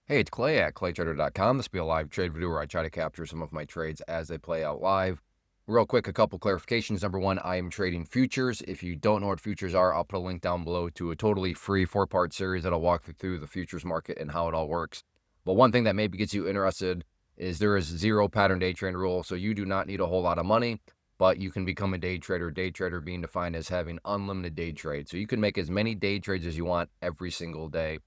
Hey, it's Clay at claytrader.com. This will be a live trade video where I try to capture some of my trades as they play out live. Real quick, a couple clarifications. Number one, I am trading futures. If you don't know what futures are, I'll put a link down below to a totally free 4-part series that'll walk you through the futures market and how it all works. But one thing that maybe gets you interested is there is zero pattern day trade rule, so you do not need a whole lot of money, but you can become a day trader. Day trader being defined as having unlimited day trades. So you can make as many day trades as you want every single day.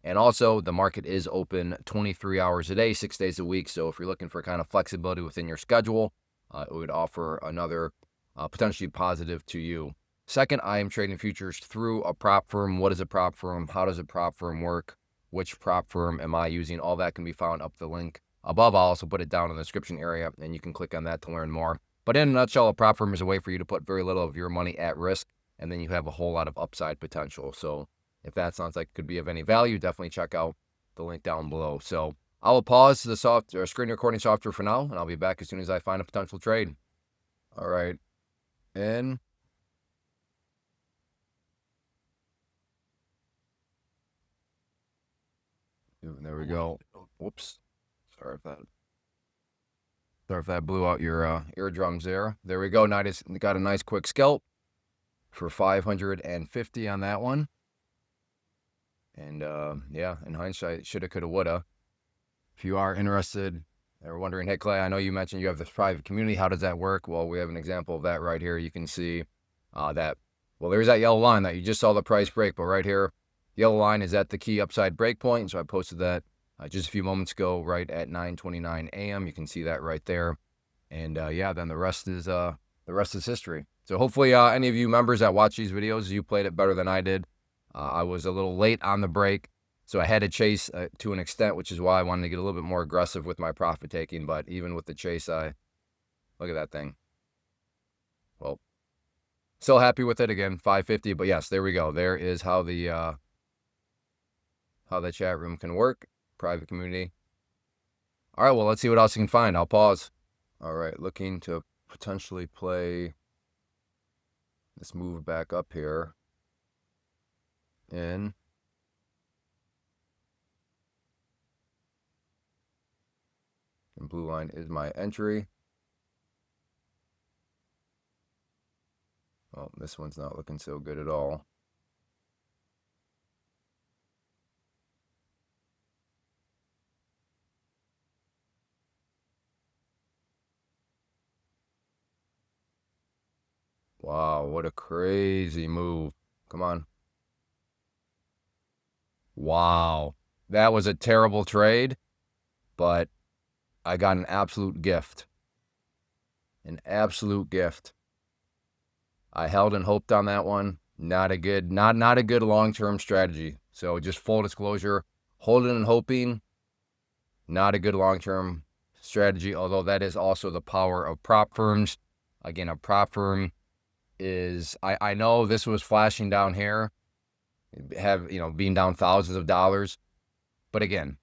And also, the market is open 23 hours a day, 6 days a week. So if you're looking for kind of flexibility within your schedule, it would offer another potentially positive to you. Second, I am trading futures through a prop firm. What is a prop firm? How does a prop firm work? Which prop firm am I using? All that can be found up the link above. I'll also put it down in the description area, and you can click on that to learn more. But in a nutshell, a prop firm is a way for you to put very little of your money at risk, and then you have a whole lot of upside potential. So if that sounds like it could be of any value, definitely check out the link down below. So I will pause the screen recording software for now, and I'll be back as soon as I find a potential trade. All right. In. There we go. Whoops. Sorry if that blew out your eardrums there. There we go. Now I just got a nice quick scalp for 550 on that one. And yeah, in hindsight, shoulda, coulda, woulda. If you are interested or wondering, hey, Clay, I know you mentioned you have this private community. How does that work? Well, we have an example of that right here. You can see that, well, there's that yellow line that you just saw the price break, but right here, yellow line is at the key upside break point. So I posted that just a few moments ago, right at 9:29 a.m. You can see that right there. And yeah, then the rest is history. So hopefully any of you members that watch these videos, you played it better than I did. I was a little late on the break, so I had to chase to an extent, which is why I wanted to get a little bit more aggressive with my profit taking. But even with the chase, look at that thing. Well, still happy with it again, 550. But yes, there we go. There is how the chat room can work, private community. All right, well, let's see what else you can find. I'll pause. All right, looking to potentially play this move back up here in. And blue line is my entry. Well, this one's not looking so good at all. Wow, what a crazy move. Come on. Wow. That was a terrible trade, but I got an absolute gift. An absolute gift. I held and hoped on that one. Not a good long-term strategy. So just full disclosure, holding and hoping, not a good long-term strategy, although that is also the power of prop firms. Again, a prop firm is, I know this was flashing down here, being down thousands of dollars. But again,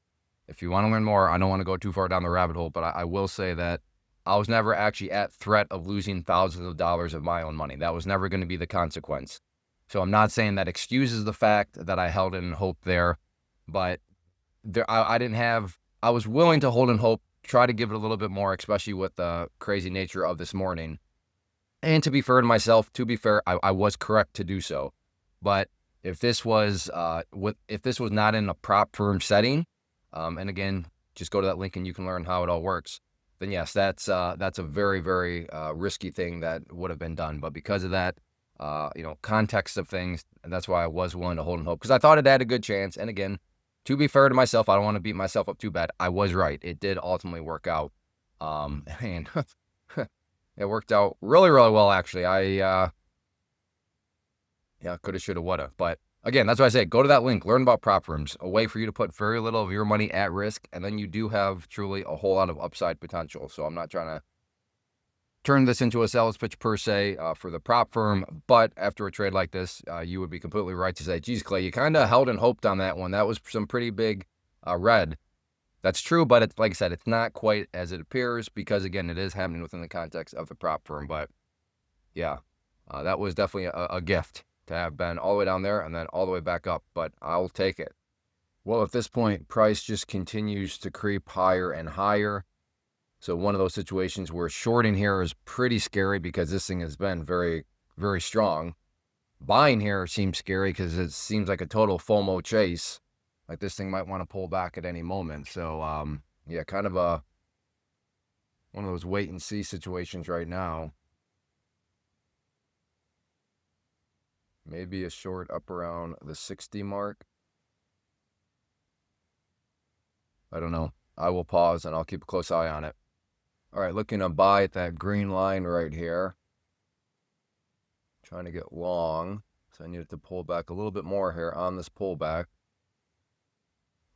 if you want to learn more, I don't want to go too far down the rabbit hole, but I will say that I was never actually at threat of losing thousands of dollars of my own money. That was never going to be the consequence. So I'm not saying that excuses the fact that I held in hope there, but I was willing to hold in hope, try to give it a little bit more, especially with the crazy nature of this morning. And to be fair to myself, I was correct to do so. But if this was not in a prop firm setting, and again, just go to that link and you can learn how it all works, then yes, that's a very, very risky thing that would have been done. But because of that, context of things, and that's why I was willing to hold and hope, because I thought it had a good chance. And again, to be fair to myself, I don't want to beat myself up too bad. I was right. It did ultimately work out. And it worked out really, really well, actually. Coulda, shoulda, woulda. But again, that's why I say go to that link, learn about prop firms, a way for you to put very little of your money at risk, and then you do have truly a whole lot of upside potential. So I'm not trying to turn this into a sales pitch per se for the prop firm, but after a trade like this, you would be completely right to say, geez, Clay, you kind of held and hoped on that one. That was some pretty big red. That's true, but it's, like I said, it's not quite as it appears because, again, it is happening within the context of the prop firm. But yeah, that was definitely a gift to have been all the way down there and then all the way back up, but I'll take it. Well, at this point, price just continues to creep higher and higher. So one of those situations where shorting here is pretty scary because this thing has been very, very strong. Buying here seems scary because it seems like a total FOMO chase. Like this thing might want to pull back at any moment. So, yeah, kind of one of those wait and see situations right now. Maybe a short up around the 60 mark. I don't know. I will pause and I'll keep a close eye on it. All right, looking to buy at that green line right here. Trying to get long. So I need it to pull back a little bit more here on this pullback.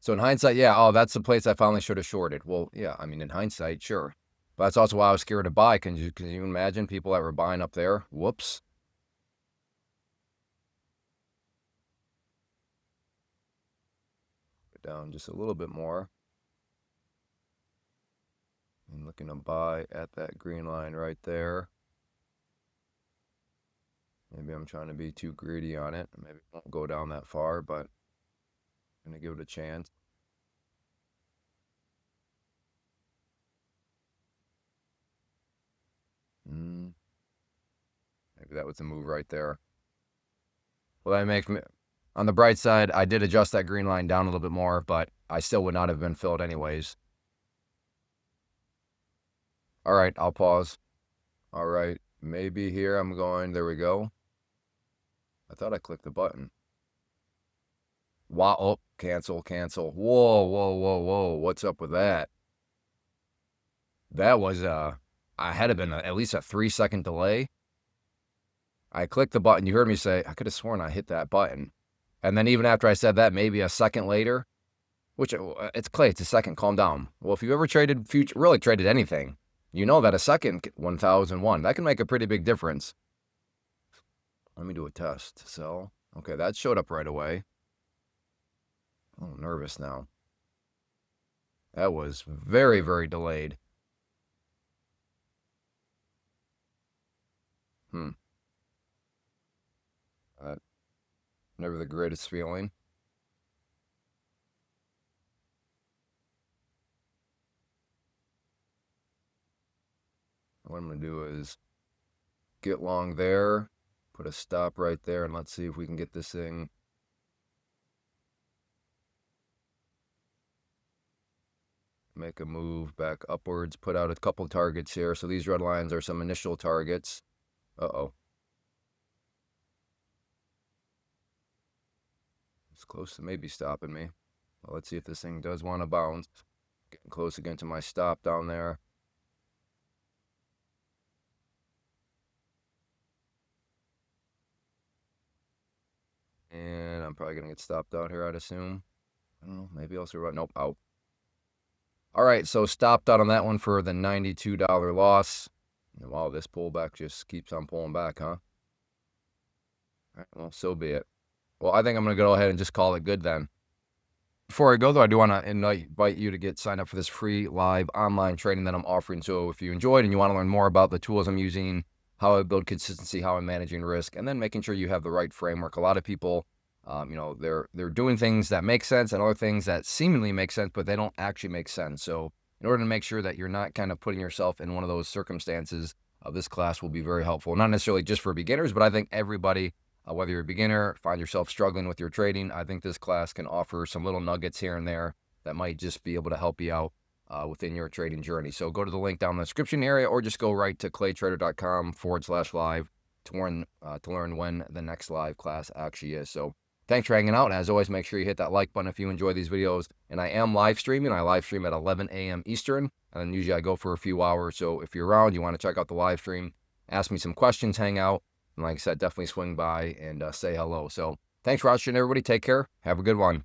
So in hindsight, yeah, oh, that's the place I finally should have shorted. Well, yeah, I mean, in hindsight, sure. But that's also why I was scared to buy. Can you imagine people that were buying up there? Whoops. Go down just a little bit more. And looking to buy at that green line right there. Maybe I'm trying to be too greedy on it. Maybe it won't go down that far, but I'm going to give it a chance. Maybe that was a move right there. Well, that makes me, on the bright side, I did adjust that green line down a little bit more, but I still would not have been filled anyways. All right, I'll pause. All right, maybe here I'm going, there we go. I thought I clicked the button. Wow, oh, cancel. Whoa, what's up with that? That was, I had to been at least a 3-second delay. I clicked the button. You heard me say, I could have sworn I hit that button. And then even after I said that, maybe a second later, which it's Clay, it's a second, calm down. Well, if you ever traded future, really traded anything, you know that a second, 1001, that can make a pretty big difference. Let me do a test. Sell. Okay, that showed up right away. Oh, nervous now. That was very, very delayed. Never the greatest feeling. What I'm going to do is get long there, put a stop right there, and let's see if we can get this thing. Make a move back upwards, put out a couple targets here. So these red lines are some initial targets. Uh-oh. It's close to maybe stopping me. Well, let's see if this thing does want to bounce. Getting close again to my stop down there. And I'm probably going to get stopped out here, I'd assume. I don't know. Maybe I'll survive. Nope, out. All right, so stopped out on that one for the $92 loss. And wow, this pullback just keeps on pulling back, huh? All right, well, so be it. Well, I think I'm going to go ahead and just call it good then. Before I go, though, I do want to invite you to get signed up for this free live online training that I'm offering. So if you enjoyed and you want to learn more about the tools I'm using, how I build consistency, how I'm managing risk, and then making sure you have the right framework. A lot of people, they're doing things that make sense and other things that seemingly make sense, but they don't actually make sense. So in order to make sure that you're not kind of putting yourself in one of those circumstances, this class will be very helpful. Not necessarily just for beginners, but I think everybody, whether you're a beginner, find yourself struggling with your trading, I think this class can offer some little nuggets here and there that might just be able to help you out within your trading journey. So go to the link down in the description area or just go right to claytrader.com/live to learn when the next live class actually is. So thanks for hanging out. As always, make sure you hit that like button if you enjoy these videos. And I am live streaming. I live stream at 11 a.m. Eastern. And then usually I go for a few hours. So if you're around, you want to check out the live stream, ask me some questions, hang out. And like I said, definitely swing by and say hello. So thanks for watching, everybody. Take care. Have a good one.